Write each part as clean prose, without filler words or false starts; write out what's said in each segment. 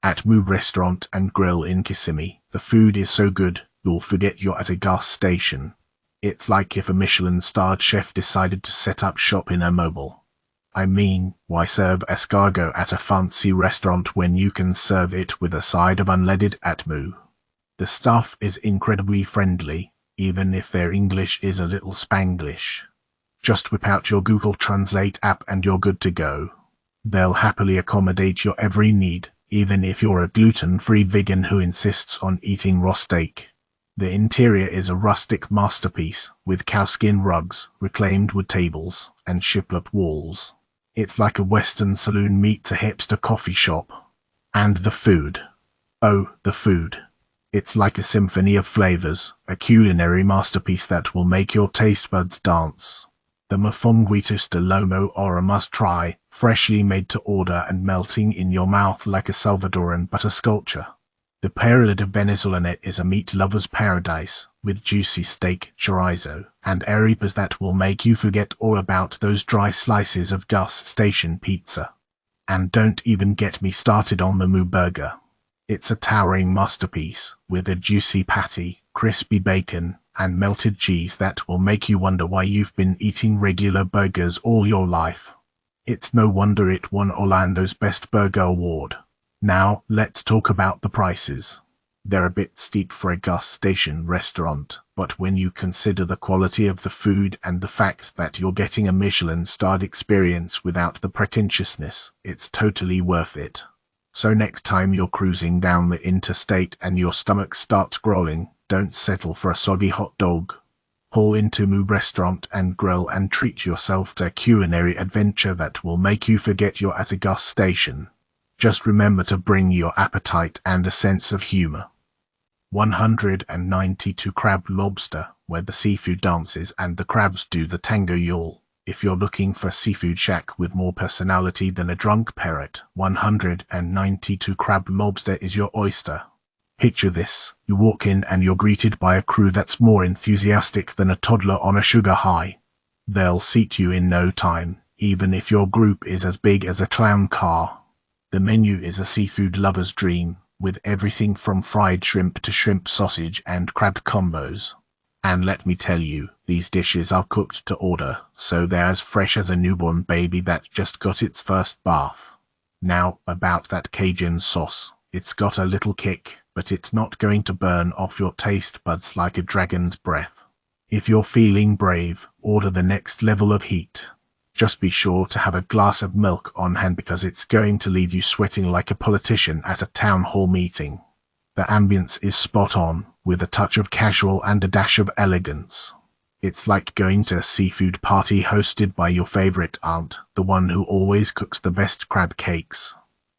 At Moo Restaurant and Grill in Kissimmee, the food is so good, you'll forget you're at a gas station. It's like if a Michelin-starred chef decided to set up shop in a mobile. I mean, why serve escargot at a fancy restaurant when you can serve it with a side of unleaded at Moo? The staff is incredibly friendly, even if their English is a little Spanglish. Just whip out your Google Translate app and you're good to go. They'll happily accommodate your every need, even if you're a gluten-free vegan who insists on eating raw steak. The interior is a rustic masterpiece, with cowskin rugs, reclaimed wood tables, and shiplap walls. It's like a Western saloon meets a hipster coffee shop. And the food. Oh, the food. It's like a symphony of flavors, a culinary masterpiece that will make your taste buds dance. The mofonguitos de lomo are a must-try, freshly made to order and melting in your mouth like a Salvadoran butter sculpture. The Perla de Venezuela is a meat lover's paradise, with juicy steak, chorizo, and arepas that will make you forget all about those dry slices of gas station pizza. And don't even get me started on the Moo Burger. It's a towering masterpiece, with a juicy patty, crispy bacon, and melted cheese that will make you wonder why you've been eating regular burgers all your life. It's no wonder it won Orlando's Best Burger Award. Now, let's talk about the prices. They're a bit steep for a gas station restaurant, but when you consider the quality of the food and the fact that you're getting a Michelin-starred experience without the pretentiousness, it's totally worth it. So next time you're cruising down the interstate and your stomach starts growling, don't settle for a soggy hot dog. Pull into Moo Restaurant and Grill and treat yourself to a culinary adventure that will make you forget you're at a gas station. Just remember to bring your appetite and a sense of humor. 192 Crab Lobster, where the seafood dances and the crabs do the tango yule. If you're looking for a seafood shack with more personality than a drunk parrot, 192 Crab Lobster is your oyster. Picture this, you walk in and you're greeted by a crew that's more enthusiastic than a toddler on a sugar high. They'll seat you in no time, even if your group is as big as a clown car. The menu is a seafood lover's dream, with everything from fried shrimp to shrimp sausage and crab combos. And let me tell you, these dishes are cooked to order, so they're as fresh as a newborn baby that just got its first bath. Now, about that Cajun sauce. It's got a little kick, but it's not going to burn off your taste buds like a dragon's breath. If you're feeling brave, order the next level of heat. Just be sure to have a glass of milk on hand because it's going to leave you sweating like a politician at a town hall meeting. The ambience is spot on, with a touch of casual and a dash of elegance. It's like going to a seafood party hosted by your favorite aunt, the one who always cooks the best crab cakes.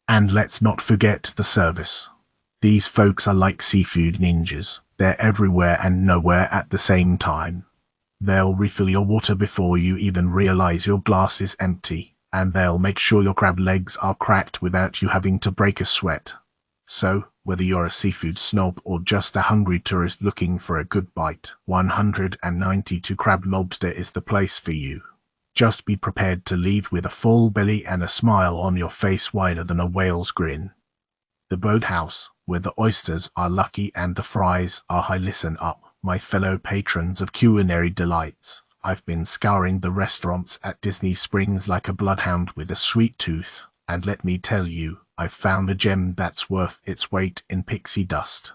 And let's not forget the service. These folks are like seafood ninjas. They're everywhere and nowhere at the same time. They'll refill your water before you even realize your glass is empty, and they'll make sure your crab legs are cracked without you having to break a sweat. So, whether you're a seafood snob or just a hungry tourist looking for a good bite, 192 Crab Lobster is the place for you. Just be prepared to leave with a full belly and a smile on your face wider than a whale's grin. The Boathouse, where the oysters are lucky and the fries are high. Listen up, my fellow patrons of culinary delights. I've been scouring the restaurants at Disney Springs like a bloodhound with a sweet tooth, and let me tell you, I've found a gem that's worth its weight in pixie dust.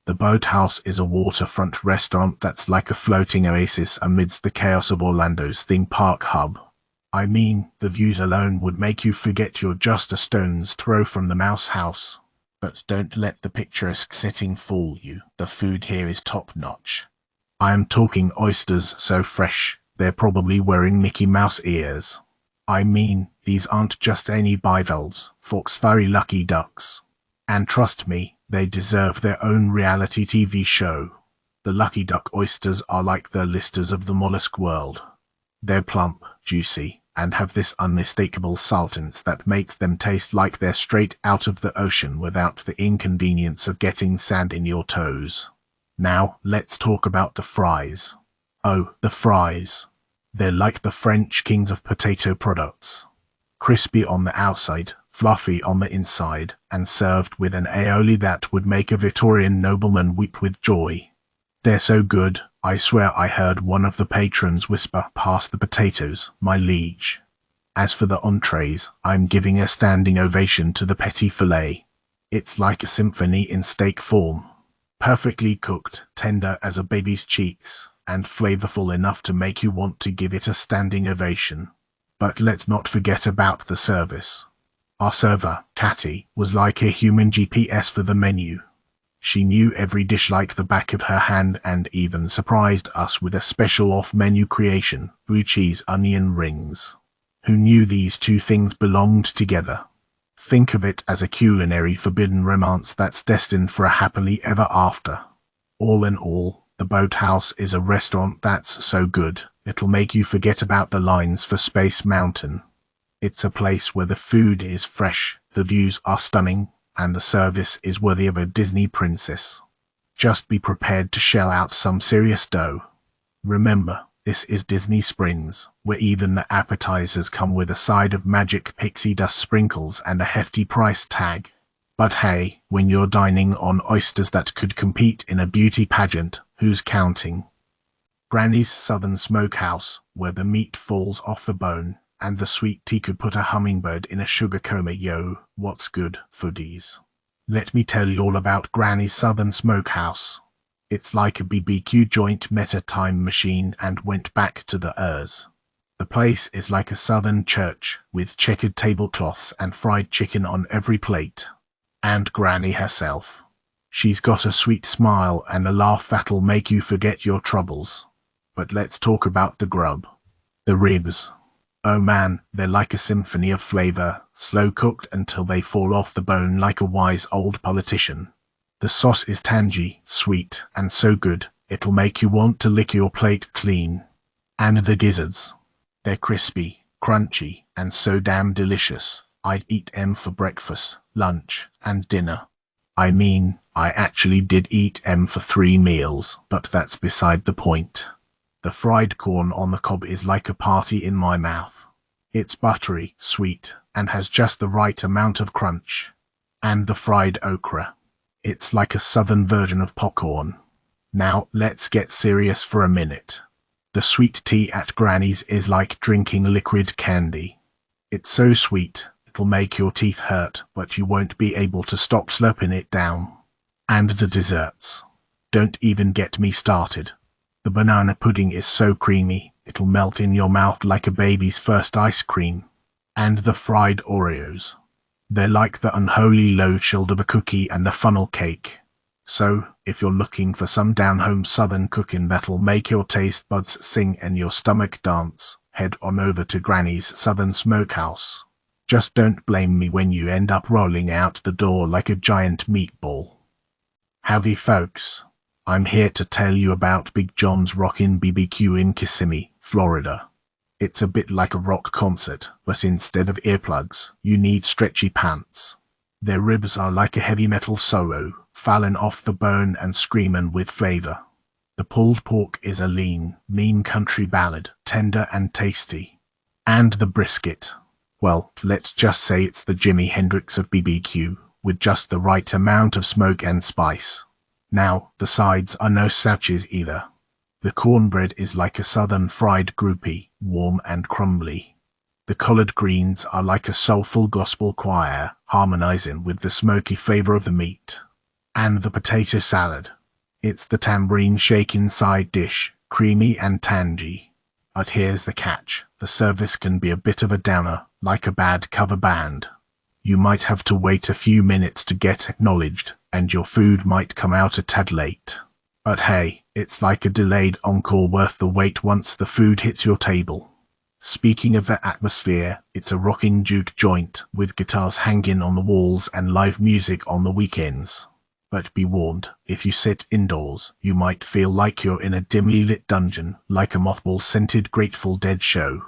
The Boathouse is a waterfront restaurant that's like a floating oasis amidst the chaos of Orlando's theme park hub. I mean, the views alone would make you forget you're just a stone's throw from the Mouse House. But don't let the picturesque setting fool you. The food here is top-notch. I am talking oysters so fresh, they're probably wearing Mickey Mouse ears. I mean, these aren't just any bivalves, folks, very lucky ducks. And trust me, they deserve their own reality TV show. The lucky duck oysters are like the listers of the mollusk world. They're plump, juicy, and have this unmistakable saltiness that makes them taste like they're straight out of the ocean without the inconvenience of getting sand in your toes. Now, let's talk about the fries. Oh, the fries. They're like the French kings of potato products. Crispy on the outside, fluffy on the inside, and served with an aioli that would make a Victorian nobleman weep with joy. They're so good, I swear I heard one of the patrons whisper past the potatoes, "My liege." As for the entrees, I'm giving a standing ovation to the petit filet. It's like a symphony in steak form. Perfectly cooked, tender as a baby's cheeks, and flavorful enough to make you want to give it a standing ovation. But let's not forget about the service. Our server, Catty, was like a human GPS for the menu. She knew every dish like the back of her hand and even surprised us with a special off-menu creation, blue cheese onion rings. Who knew these two things belonged together? Think of it as a culinary forbidden romance that's destined for a happily ever after. All in all, the Boathouse is a restaurant that's so good, it'll make you forget about the lines for Space Mountain. It's a place where the food is fresh, the views are stunning, and the service is worthy of a Disney princess. Just be prepared to shell out some serious dough. Remember, this is Disney Springs, where even the appetizers come with a side of magic pixie dust sprinkles and a hefty price tag. But hey, when you're dining on oysters that could compete in a beauty pageant, who's counting? Granny's Southern Smokehouse, where the meat falls off the bone, and the sweet tea could put a hummingbird in a sugar coma. Yo, what's good, foodies? Let me tell you all about Granny's Southern Smokehouse. It's like a BBQ joint met a time machine and went back to the Urs. The place is like a southern church, with checkered tablecloths and fried chicken on every plate. And Granny herself. She's got a sweet smile and a laugh that'll make you forget your troubles. But let's talk about the grub. The ribs. Oh man, they're like a symphony of flavor, slow cooked until they fall off the bone like a wise old politician. The sauce is tangy, sweet, and so good, it'll make you want to lick your plate clean. And the gizzards. They're crispy, crunchy, and so damn delicious. I'd eat 'em for breakfast, lunch, and dinner. I mean, I actually did eat 'em for 3 meals, but that's beside the point. The fried corn on the cob is like a party in my mouth. It's buttery, sweet, and has just the right amount of crunch. And the fried okra. It's like a southern version of popcorn. Now, let's get serious for a minute. The sweet tea at Granny's is like drinking liquid candy. It's so sweet, it'll make your teeth hurt, but you won't be able to stop slurping it down. And the desserts. Don't even get me started. The banana pudding is so creamy, it'll melt in your mouth like a baby's first ice cream. And the fried Oreos. They're like the unholy low chilled of a cookie and a funnel cake. So, if you're looking for some down-home southern cooking that'll make your taste buds sing and your stomach dance, head on over to Granny's Southern Smokehouse. Just don't blame me when you end up rolling out the door like a giant meatball. Howdy folks, I'm here to tell you about Big John's Rockin' BBQ in Kissimmee, Florida. It's a bit like a rock concert, but instead of earplugs, you need stretchy pants. Their ribs are like a heavy metal solo, falling off the bone and screaming with flavor. The pulled pork is a lean, mean country ballad, tender and tasty. And the brisket. Well, let's just say it's the Jimi Hendrix of BBQ, with just the right amount of smoke and spice. Now, the sides are no slouches either. The cornbread is like a southern fried groupie, warm and crumbly. The collard greens are like a soulful gospel choir, harmonizing with the smoky flavor of the meat. And the potato salad. It's the tambourine shaking side dish, creamy and tangy. But here's the catch, the service can be a bit of a downer, like a bad cover band. You might have to wait a few minutes to get acknowledged, and your food might come out a tad late. But hey, it's like a delayed encore worth the wait once the food hits your table. Speaking of the atmosphere, it's a rocking juke joint, with guitars hanging on the walls and live music on the weekends. But be warned, if you sit indoors, you might feel like you're in a dimly lit dungeon, like a mothball-scented Grateful Dead show.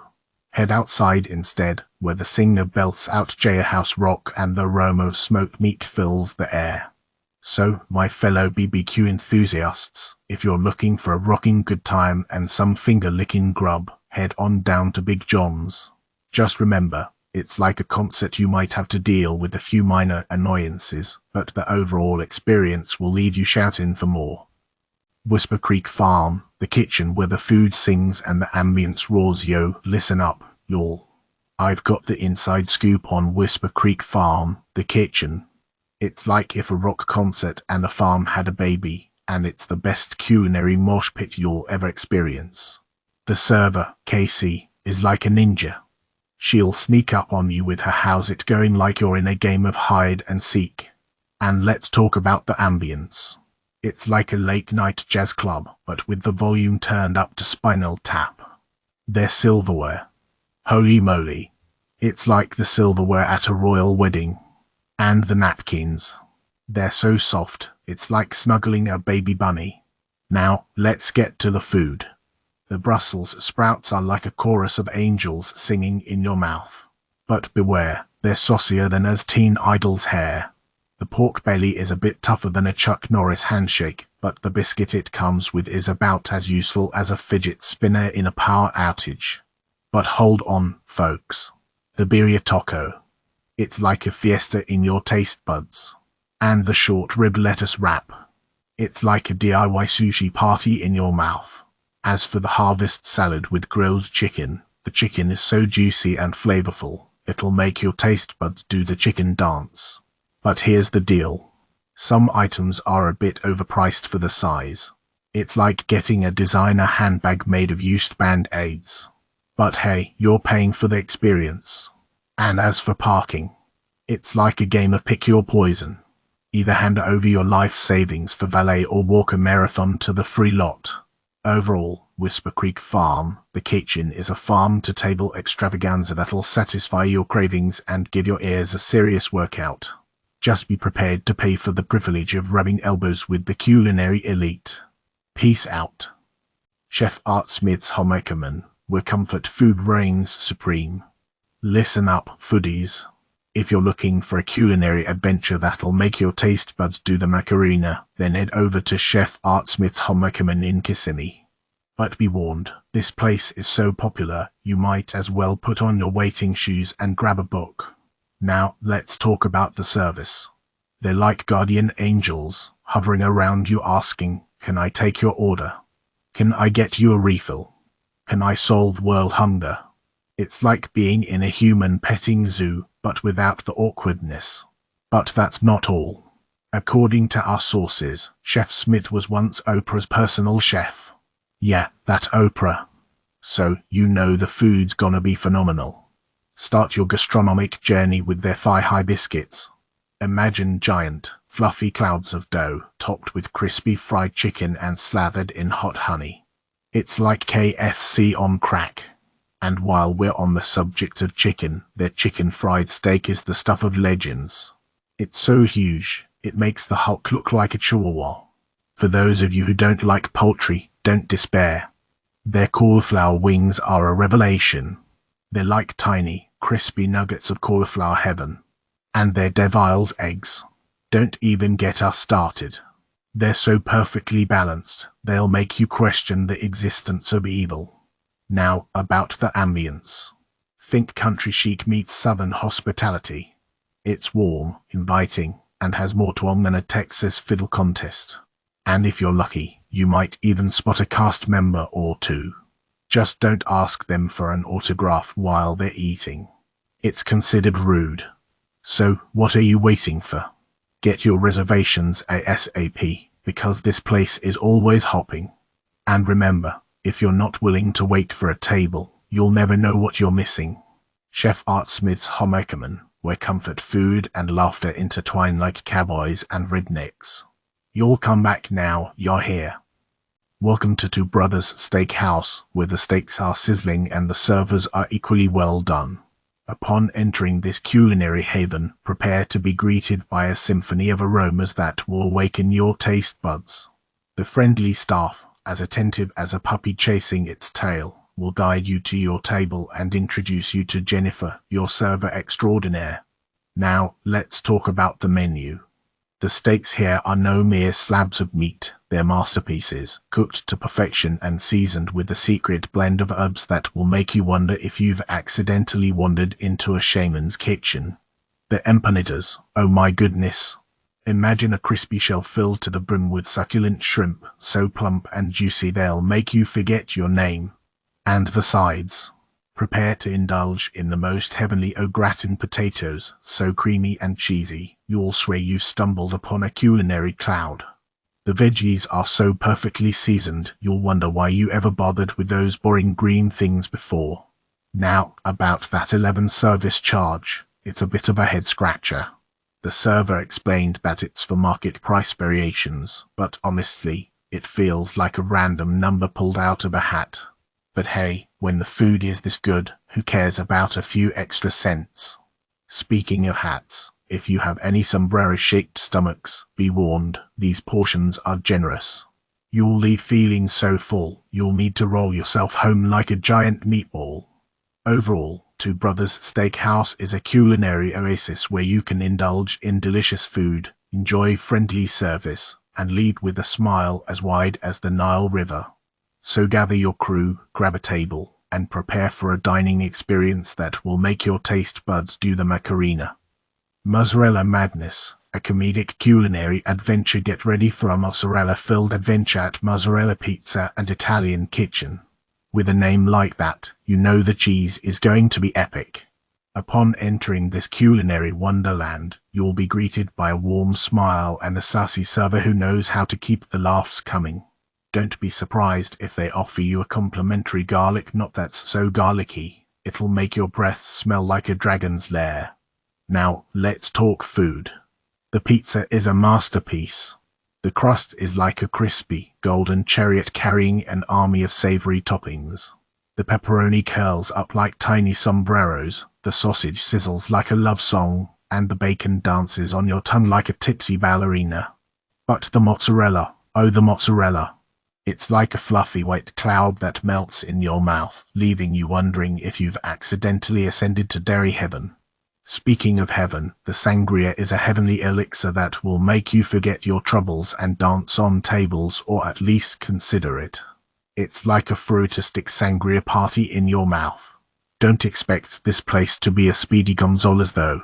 Head outside instead, where the singer belts out jailhouse rock and the aroma of smoked meat fills the air. So, my fellow BBQ enthusiasts, if you're looking for a rocking good time and some finger-licking grub, head on down to Big John's. Just remember, It's like a concert. You might have to deal with a few minor annoyances, but the overall experience will leave you shouting for more. Whisper Creek Farm, the kitchen where the food sings and the ambience roars. Yo, listen up, y'all. I've got the inside scoop on Whisper Creek Farm, the kitchen. It's like if a rock concert and a farm had a baby, and it's the best culinary mosh pit you'll ever experience. The server, Casey, is like a ninja. She'll sneak up on you with her "how's it going" like you're in a game of hide and seek. And let's talk about the ambience. It's like a late-night jazz club, but with the volume turned up to Spinal Tap. Their silverware. Holy moly. It's like the silverware at a royal wedding. And the napkins. They're so soft, it's like snuggling a baby bunny. Now, let's get to the food. The Brussels sprouts are like a chorus of angels singing in your mouth. But beware, they're saucier than a teen idol's hair. The pork belly is a bit tougher than a Chuck Norris handshake, but the biscuit it comes with is about as useful as a fidget spinner in a power outage. But hold on, folks. The birria taco. It's like a fiesta in your taste buds. And the short rib lettuce wrap. It's like a DIY sushi party in your mouth. As for the harvest salad with grilled chicken, the chicken is so juicy and flavorful, it'll make your taste buds do the chicken dance. But here's the deal. Some items are a bit overpriced for the size. It's like getting a designer handbag made of used Band-Aids. But hey, you're paying for the experience. And as for parking, it's like a game of pick your poison. Either hand over your life savings for valet or walk a marathon to the free lot. Overall, Whisper Creek Farm, the kitchen, is a farm-to-table extravaganza that'll satisfy your cravings and give your ears a serious workout. Just be prepared to pay for the privilege of rubbing elbows with the culinary elite. Peace out. Chef Art Smith's Homemakerman, where comfort food reigns supreme. Listen up, foodies. If you're looking for a culinary adventure that'll make your taste buds do the Macarena, then head over to Chef Art Smith's Homemakerman in Kissimmee. But be warned, this place is so popular, you might as well put on your waiting shoes and grab a book. Now, let's talk about the service. They're like guardian angels, hovering around you asking, "Can I take your order? Can I get you a refill? Can I solve world hunger?" It's like being in a human petting zoo, but without the awkwardness. But that's not all. According to our sources, Chef Smith was once Oprah's personal chef. Yeah, that Oprah. So, you know the food's gonna be phenomenal. Start your gastronomic journey with their thigh-high biscuits. Imagine giant, fluffy clouds of dough, topped with crispy fried chicken and slathered in hot honey. It's like KFC on crack. And while we're on the subject of chicken, their chicken fried steak is the stuff of legends. It's so huge, it makes the Hulk look like a chihuahua. For those of you who don't like poultry, don't despair. Their cauliflower wings are a revelation. They're like tiny, crispy nuggets of cauliflower heaven. And their devil's eggs. Don't even get us started. They're so perfectly balanced, they'll make you question the existence of evil. Now, about the ambience. Think country chic meets southern hospitality. It's warm, inviting, and has more twang than a Texas fiddle contest. And if you're lucky, you might even spot a cast member or two. Just don't ask them for an autograph while they're eating. It's considered rude. So, what are you waiting for? Get your reservations ASAP, because this place is always hopping. And remember, if you're not willing to wait for a table, you'll never know what you're missing. Chef Art Smith's Homemakerman, where comfort, food, and laughter intertwine like cowboys and rednecks. You'll come back now you're here. Welcome to Two Brothers Steakhouse, where the steaks are sizzling and the servers are equally well done. Upon entering this culinary haven, prepare to be greeted by a symphony of aromas that will awaken your taste buds. The friendly staff, as attentive as a puppy chasing its tail, will guide you to your table and introduce you to Jennifer, your server extraordinaire. Now, let's talk about the menu. The steaks here are no mere slabs of meat, they're masterpieces, cooked to perfection and seasoned with a secret blend of herbs that will make you wonder if you've accidentally wandered into a shaman's kitchen. The empanadas, oh my goodness. Imagine a crispy shell filled to the brim with succulent shrimp, so plump and juicy they'll make you forget your name. And the sides. Prepare to indulge in the most heavenly au gratin potatoes, so creamy and cheesy, you'll swear you've stumbled upon a culinary cloud. The veggies are so perfectly seasoned, you'll wonder why you ever bothered with those boring green things before. Now, about that 11 service charge, it's a bit of a head-scratcher. The server explained that it's for market price variations, but honestly, it feels like a random number pulled out of a hat. But hey, when the food is this good, who cares about a few extra cents? Speaking of hats, if you have any sombrero-shaped stomachs, be warned, these portions are generous. You'll leave feeling so full, you'll need to roll yourself home like a giant meatball. Overall, Two Brothers Steakhouse is a culinary oasis where you can indulge in delicious food, enjoy friendly service, and leave with a smile as wide as the Nile River. So gather your crew, grab a table, and prepare for a dining experience that will make your taste buds do the Macarena. Mozzarella Madness, a comedic culinary adventure. Get ready for a mozzarella-filled adventure at Mozzarella Pizza and Italian Kitchen. With a name like that, you know the cheese is going to be epic. Upon entering this culinary wonderland, you'll be greeted by a warm smile and a sassy server who knows how to keep the laughs coming. Don't be surprised if they offer you a complimentary garlic knot that's so garlicky, it'll make your breath smell like a dragon's lair. Now, let's talk food. The pizza is a masterpiece. The crust is like a crispy, golden chariot carrying an army of savory toppings. The pepperoni curls up like tiny sombreros, the sausage sizzles like a love song, and the bacon dances on your tongue like a tipsy ballerina. But the mozzarella, oh the mozzarella! It's like a fluffy white cloud that melts in your mouth, leaving you wondering if you've accidentally ascended to dairy heaven. Speaking of heaven, the sangria is a heavenly elixir that will make you forget your troubles and dance on tables, or at least consider it. It's like a fruitistic sangria party in your mouth. Don't expect this place to be a Speedy Gonzales though.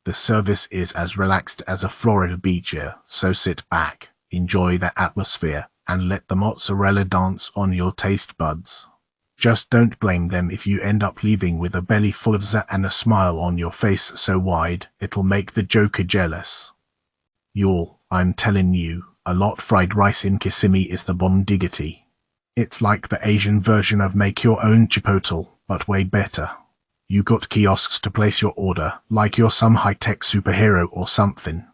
The service is as relaxed as a Florida beach here, so sit back, enjoy the atmosphere, and let the mozzarella dance on your taste buds. Just don't blame them if you end up leaving with a belly full of za and a smile on your face so wide, it'll make the Joker jealous. Y'all, I'm telling you, a lot fried rice in Kissimmee is the bomb diggity. It's like the Asian version of make your own chipotle, but way better. You got kiosks to place your order, like you're some high-tech superhero or something.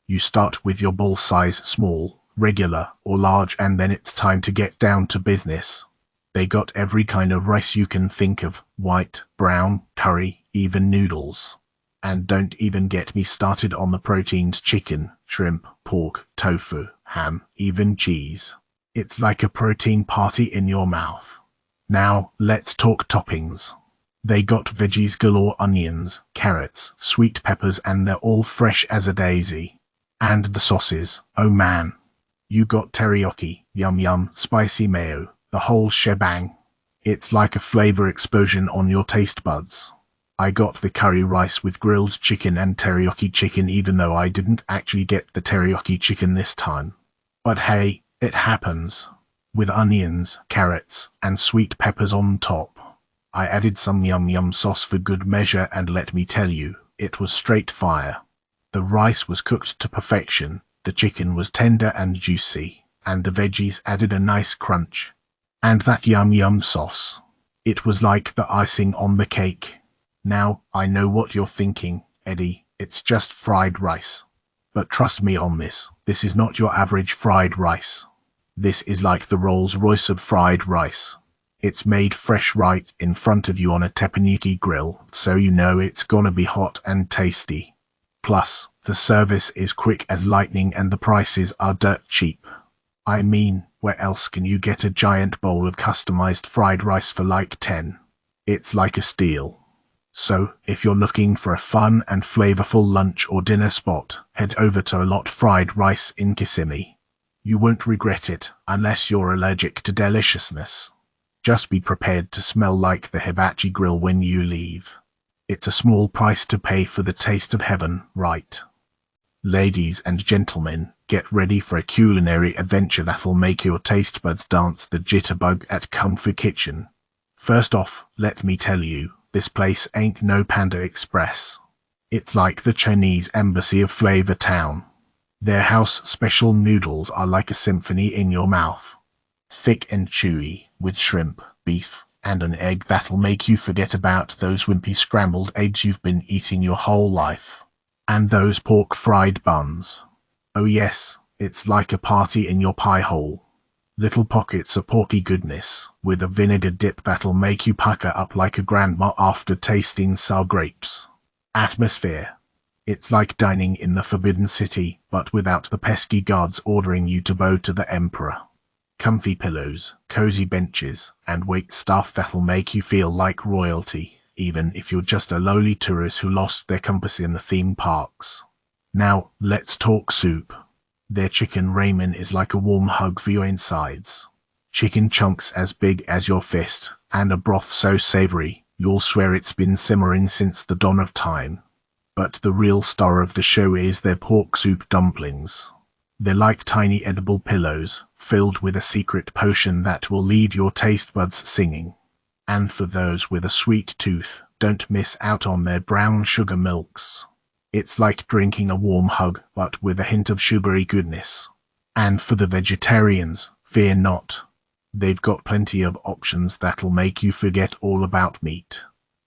You start with your bowl size small, regular, or large, and then it's time to get down to business. They got every kind of rice you can think of, white, brown, curry, even noodles. And don't even get me started on the proteins: chicken, shrimp, pork, tofu, ham, even cheese. It's like a protein party in your mouth. Now, let's talk toppings. They got veggies galore: onions, carrots, sweet peppers, and they're all fresh as a daisy. And the sauces, oh man. You got teriyaki, yum yum, spicy mayo, the whole shebang. It's like a flavor explosion on your taste buds. I got the curry rice with grilled chicken and teriyaki chicken, even though I didn't actually get the teriyaki chicken this time. But hey, it happens. With onions, carrots, and sweet peppers on top. I added some yum yum sauce for good measure, and let me tell you, it was straight fire. The rice was cooked to perfection, the chicken was tender and juicy, and the veggies added a nice crunch. And that yum yum sauce. It was like the icing on the cake. Now, I know what you're thinking, Eddie, it's just fried rice. But trust me on this, this is not your average fried rice. This is like the Rolls-Royce of fried rice. It's made fresh right in front of you on a teppanyaki grill, so you know it's gonna be hot and tasty. Plus, the service is quick as lightning and the prices are dirt cheap. I mean, where else can you get a giant bowl of customized fried rice for like 10? It's like a steal. So, if you're looking for a fun and flavorful lunch or dinner spot, head over to A Lot Fried Rice in Kissimmee. You won't regret it, unless you're allergic to deliciousness. Just be prepared to smell like the hibachi grill when you leave. It's a small price to pay for the taste of heaven, right? Ladies and gentlemen, get ready for a culinary adventure that'll make your taste buds dance the jitterbug at Comfy Kitchen. First off, let me tell you, this place ain't no Panda Express. It's like the Chinese embassy of Flavor Town. Their house special noodles are like a symphony in your mouth. Thick and chewy, with shrimp, beef, and an egg that'll make you forget about those wimpy scrambled eggs you've been eating your whole life. And those pork fried buns. Oh yes, it's like a party in your pie hole. Little pockets of porky goodness, with a vinegar dip that'll make you pucker up like a grandma after tasting sour grapes. Atmosphere. It's like dining in the Forbidden City, but without the pesky guards ordering you to bow to the Emperor. Comfy pillows, cozy benches, and wait staff that'll make you feel like royalty, even if you're just a lowly tourist who lost their compass in the theme parks. Now, let's talk soup. Their chicken ramen is like a warm hug for your insides. Chicken chunks as big as your fist, and a broth so savory, you'll swear it's been simmering since the dawn of time. But the real star of the show is their pork soup dumplings. They're like tiny edible pillows, filled with a secret potion that will leave your taste buds singing. And for those with a sweet tooth, don't miss out on their brown sugar milks. It's like drinking a warm hug, but with a hint of sugary goodness. And for the vegetarians, fear not. They've got plenty of options that'll make you forget all about meat.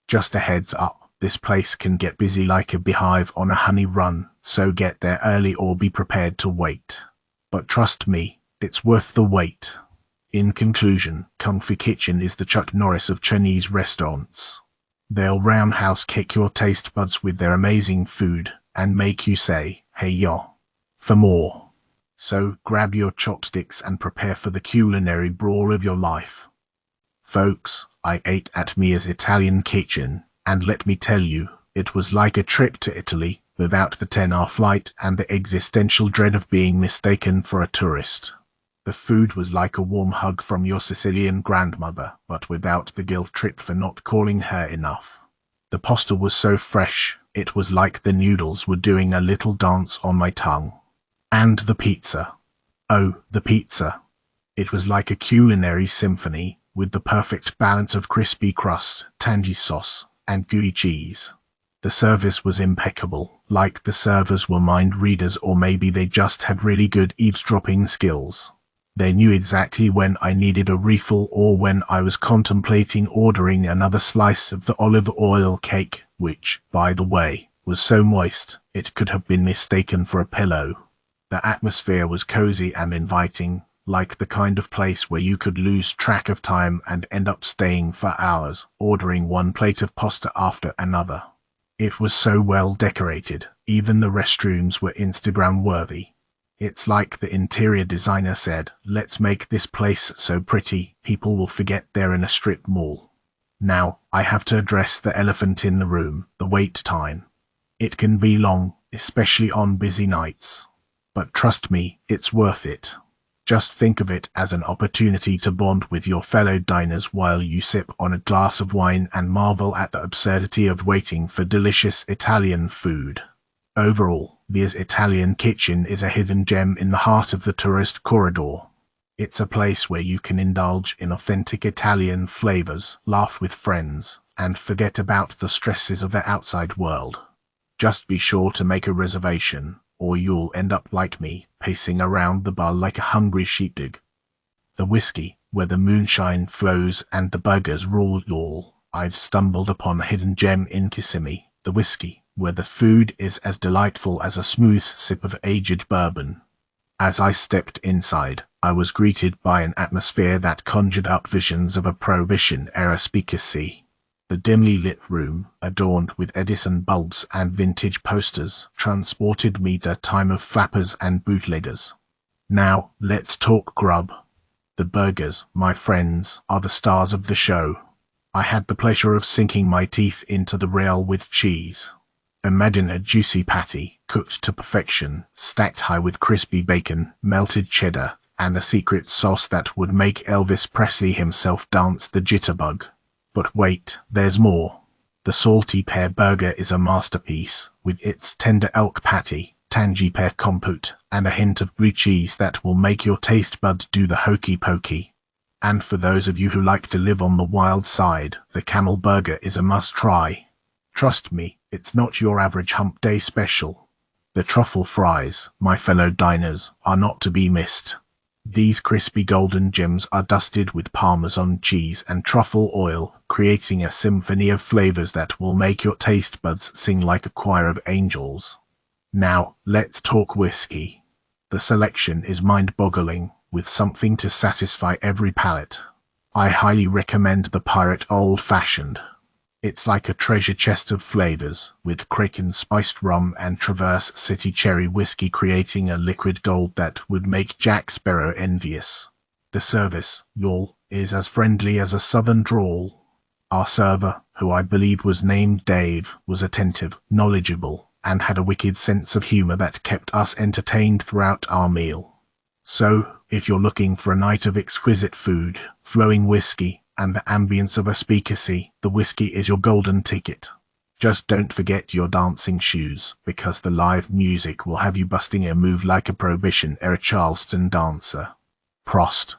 Just a heads up, this place can get busy like a beehive on a honey run, so get there early or be prepared to wait. But trust me, it's worth the wait. In conclusion, Comfy Kitchen is the Chuck Norris of Chinese restaurants. They'll roundhouse kick your taste buds with their amazing food and make you say, hey yo, for more. So grab your chopsticks and prepare for the culinary brawl of your life. Folks, I ate at Mia's Italian Kitchen, and let me tell you, it was like a trip to Italy without the 10-hour flight and the existential dread of being mistaken for a tourist. The food was like a warm hug from your Sicilian grandmother, but without the guilt trip for not calling her enough. The pasta was so fresh, it was like the noodles were doing a little dance on my tongue. And the pizza. Oh, the pizza. It was like a culinary symphony, with the perfect balance of crispy crust, tangy sauce, and gooey cheese. The service was impeccable, like the servers were mind readers, or maybe they just had really good eavesdropping skills. They knew exactly when I needed a refill or when I was contemplating ordering another slice of the olive oil cake, which, by the way, was so moist it could have been mistaken for a pillow. The atmosphere was cozy and inviting, like the kind of place where you could lose track of time and end up staying for hours, ordering one plate of pasta after another. It was so well decorated, even the restrooms were Instagram-worthy. It's like the interior designer said, let's make this place so pretty, people will forget they're in a strip mall. Now, I have to address the elephant in the room, the wait time. It can be long, especially on busy nights. But trust me, it's worth it. Just think of it as an opportunity to bond with your fellow diners while you sip on a glass of wine and marvel at the absurdity of waiting for delicious Italian food. Overall, Mia's Italian Kitchen is a hidden gem in the heart of the tourist corridor. It's a place where you can indulge in authentic Italian flavors, laugh with friends, and forget about the stresses of the outside world. Just be sure to make a reservation, or you'll end up like me, pacing around the bar like a hungry sheepdog. The whiskey, where the moonshine flows and the burgers rule y'all. I've stumbled upon a hidden gem in Kissimmee, the whiskey, where the food is as delightful as a smooth sip of aged bourbon. As I stepped inside, I was greeted by an atmosphere that conjured up visions of a Prohibition-era speakeasy. The dimly lit room, adorned with Edison bulbs and vintage posters, transported me to a time of flappers and bootleggers. Now, let's talk grub. The burgers, my friends, are the stars of the show. I had the pleasure of sinking my teeth into the rail with cheese. Imagine a juicy patty, cooked to perfection, stacked high with crispy bacon, melted cheddar, and a secret sauce that would make Elvis Presley himself dance the jitterbug. But wait, there's more. The salty pear burger is a masterpiece, with its tender elk patty, tangy pear compote, and a hint of blue cheese that will make your taste buds do the hokey pokey. And for those of you who like to live on the wild side, the camel burger is a must-try. Trust me, it's not your average hump day special. The truffle fries, my fellow diners, are not to be missed. These crispy golden gems are dusted with Parmesan cheese and truffle oil, creating a symphony of flavors that will make your taste buds sing like a choir of angels. Now, let's talk whiskey. The selection is mind-boggling, with something to satisfy every palate. I highly recommend the Pirate Old Fashioned. It's like a treasure chest of flavors, with Kraken spiced rum and Traverse City cherry whiskey creating a liquid gold that would make Jack Sparrow envious. The service, y'all, is as friendly as a southern drawl. Our server, who I believe was named Dave, was attentive, knowledgeable, and had a wicked sense of humor that kept us entertained throughout our meal. So, if you're looking for a night of exquisite food, flowing whiskey, and the ambience of a speakeasy, the whiskey is your golden ticket. Just don't forget your dancing shoes, because the live music will have you busting a move like a Prohibition-era Charleston dancer. Prost.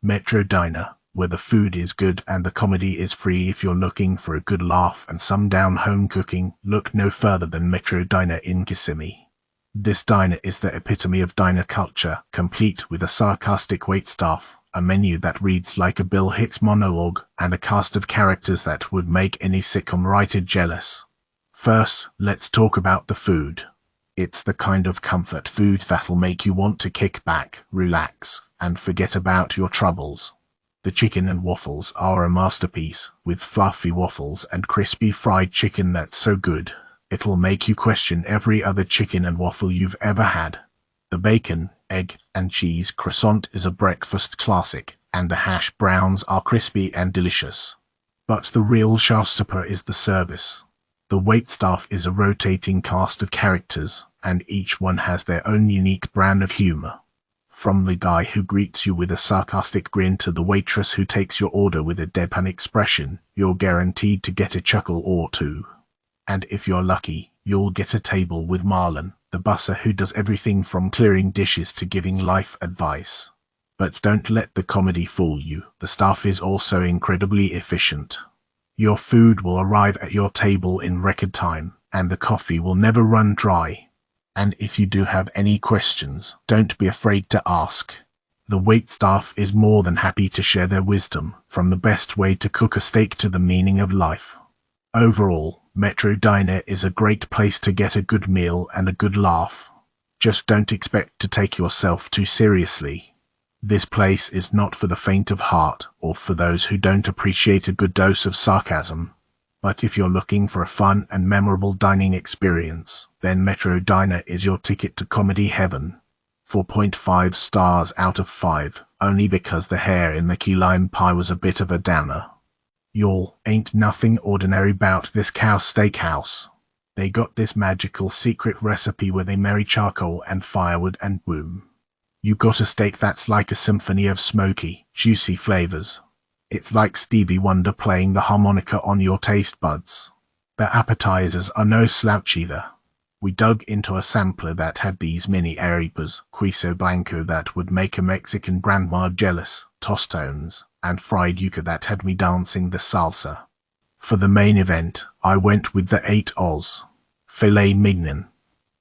Metro Diner, where the food is good and the comedy is free. If you're looking for a good laugh and some down-home cooking, look no further than Metro Diner in Kissimmee. This diner is the epitome of diner culture, complete with a sarcastic waitstaff, a menu that reads like a Bill Hicks monologue, and a cast of characters that would make any sitcom writer jealous. First, let's talk about the food. It's the kind of comfort food that'll make you want to kick back, relax, and forget about your troubles. The chicken and waffles are a masterpiece, with fluffy waffles and crispy fried chicken that's so good, it'll make you question every other chicken and waffle you've ever had. The bacon, egg, and cheese croissant is a breakfast classic, and the hash browns are crispy and delicious. But the real showstopper is the service. The waitstaff is a rotating cast of characters, and each one has their own unique brand of humor. From the guy who greets you with a sarcastic grin to the waitress who takes your order with a deadpan expression, you're guaranteed to get a chuckle or two. And if you're lucky, you'll get a table with Marlon, the busser who does everything from clearing dishes to giving life advice. But don't let the comedy fool you, the staff is also incredibly efficient. Your food will arrive at your table in record time, and the coffee will never run dry. And if you do have any questions, don't be afraid to ask. The waitstaff is more than happy to share their wisdom, from the best way to cook a steak to the meaning of life. Overall, Metro Diner is a great place to get a good meal and a good laugh. Just don't expect to take yourself too seriously. This place is not for the faint of heart or for those who don't appreciate a good dose of sarcasm. But if you're looking for a fun and memorable dining experience, then Metro Diner is your ticket to comedy heaven. 4.5 stars out of 5, only because the hair in the key lime pie was a bit of a downer. Y'all, ain't nothing ordinary about this cow steakhouse. They got this magical secret recipe where they marry charcoal and firewood and boom. You got a steak that's like a symphony of smoky, juicy flavors. It's like Stevie Wonder playing the harmonica on your taste buds. The appetizers are no slouch either. We dug into a sampler that had these mini arepas, queso blanco that would make a Mexican grandma jealous, tostones, and fried yuca that had me dancing the salsa. For the main event, I went with the 8 Oz filet mignon.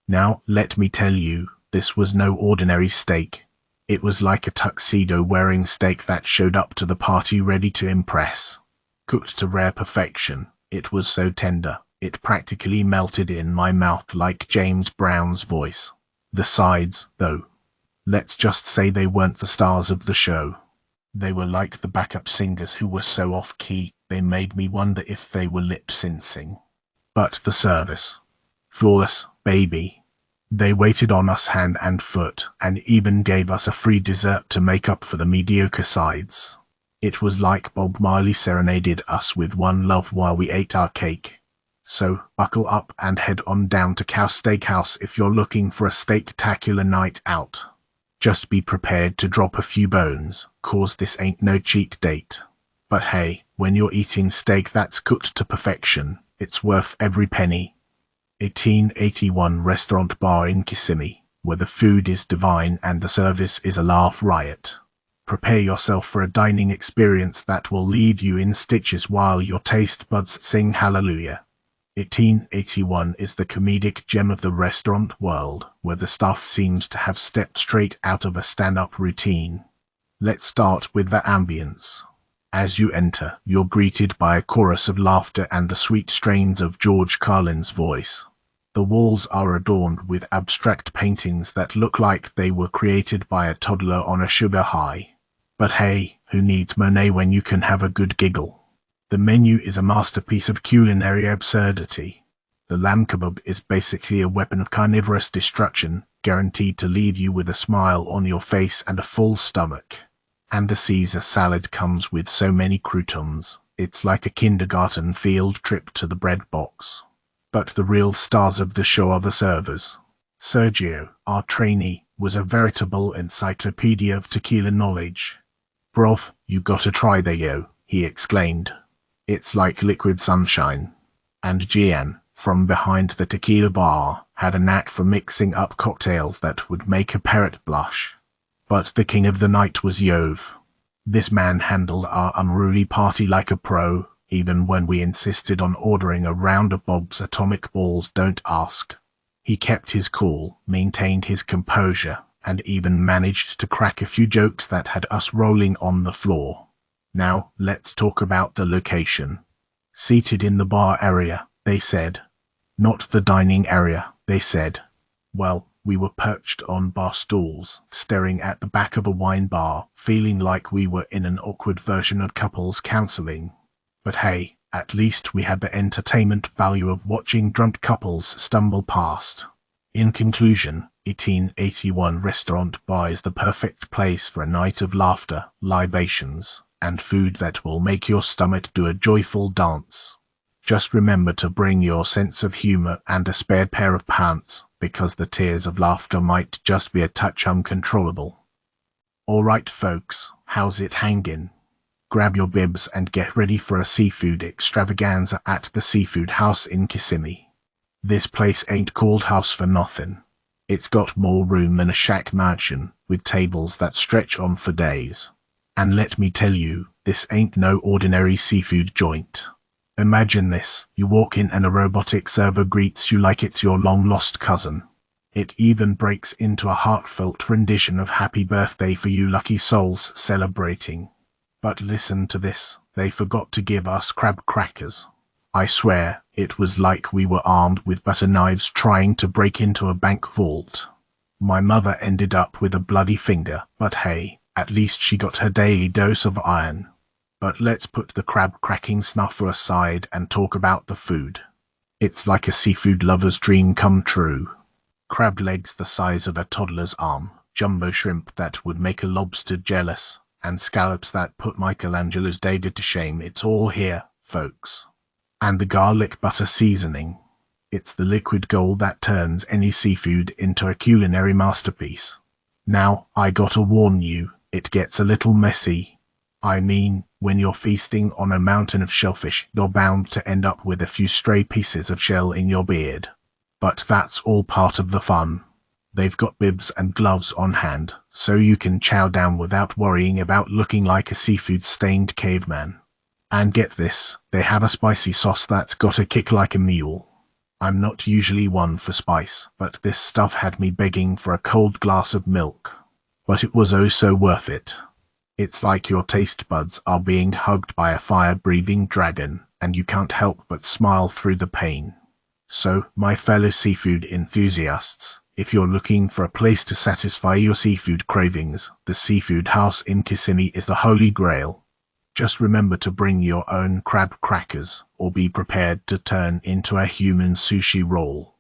Now, let me tell you, this was no ordinary steak. It was like a tuxedo-wearing steak that showed up to the party ready to impress. Cooked to rare perfection, it was so tender, it practically melted in my mouth like James Brown's voice. The sides, though, let's just say they weren't the stars of the show. They were like the backup singers who were so off-key, they made me wonder if they were lip-syncing. But the service. Flawless, baby. They waited on us hand and foot, and even gave us a free dessert to make up for the mediocre sides. It was like Bob Marley serenaded us with One Love while we ate our cake. So, buckle up and head on down to Cow's Steakhouse if you're looking for a steak-tacular night out. Just be prepared to drop a few bones, cause this ain't no cheap date. But hey, when you're eating steak that's cooked to perfection, it's worth every penny. 1881 Restaurant Bar in Kissimmee, where the food is divine and the service is a laugh riot. Prepare yourself for a dining experience that will leave you in stitches while your taste buds sing hallelujah. 1881 is the comedic gem of the restaurant world, where the staff seems to have stepped straight out of a stand-up routine. Let's start with the ambience. As you enter, you're greeted by a chorus of laughter and the sweet strains of George Carlin's voice. The walls are adorned with abstract paintings that look like they were created by a toddler on a sugar high. But hey, who needs Monet when you can have a good giggle? The menu is a masterpiece of culinary absurdity. The lamb kebab is basically a weapon of carnivorous destruction, guaranteed to leave you with a smile on your face and a full stomach. And the Caesar salad comes with so many croutons, it's like a kindergarten field trip to the bread box. But the real stars of the show are the servers. Sergio, our trainee, was a veritable encyclopedia of tequila knowledge. "Broth, you gotta try that, yo," he exclaimed. "It's like liquid sunshine." And Gian, from behind the tequila bar, had a knack for mixing up cocktails that would make a parrot blush. But the king of the night was Yov. This man handled our unruly party like a pro, even when we insisted on ordering a round of Bob's Atomic Balls Don't Ask. He kept his cool, maintained his composure, and even managed to crack a few jokes that had us rolling on the floor. Now, let's talk about the location. Seated in the bar area, they said. Not the dining area, they said. Well, we were perched on bar stools, staring at the back of a wine bar, feeling like we were in an awkward version of couples counseling. But hey, at least we had the entertainment value of watching drunk couples stumble past. In conclusion, 1881 Restaurant Bar is the perfect place for a night of laughter, libations, and food that will make your stomach do a joyful dance. Just remember to bring your sense of humor and a spare pair of pants, because the tears of laughter might just be a touch uncontrollable. Alright folks, how's it hanging? Grab your bibs and get ready for a seafood extravaganza at the Seafood House in Kissimmee. This place ain't called house for nothing. It's got more room than a shack mansion, with tables that stretch on for days. And let me tell you, this ain't no ordinary seafood joint. Imagine this, you walk in and a robotic server greets you like it's your long-lost cousin. It even breaks into a heartfelt rendition of Happy Birthday for you lucky souls celebrating. But listen to this, they forgot to give us crab crackers. I swear, it was like we were armed with butter knives trying to break into a bank vault. My mother ended up with a bloody finger, but hey, at least she got her daily dose of iron. But let's put the crab-cracking snuffer aside and talk about the food. It's like a seafood lover's dream come true. Crab legs the size of a toddler's arm, jumbo shrimp that would make a lobster jealous, and scallops that put Michelangelo's David to shame. It's all here, folks. And the garlic butter seasoning. It's the liquid gold that turns any seafood into a culinary masterpiece. Now, I gotta warn you, it gets a little messy. I mean, when you're feasting on a mountain of shellfish, you're bound to end up with a few stray pieces of shell in your beard. But that's all part of the fun. They've got bibs and gloves on hand, so you can chow down without worrying about looking like a seafood-stained caveman. And get this, they have a spicy sauce that's got a kick like a mule. I'm not usually one for spice, but this stuff had me begging for a cold glass of milk. But it was oh so worth it. It's like your taste buds are being hugged by a fire-breathing dragon, and you can't help but smile through the pain. So, my fellow seafood enthusiasts, if you're looking for a place to satisfy your seafood cravings, the Seafood House in Kissimmee is the holy grail. Just remember to bring your own crab crackers, or be prepared to turn into a human sushi roll.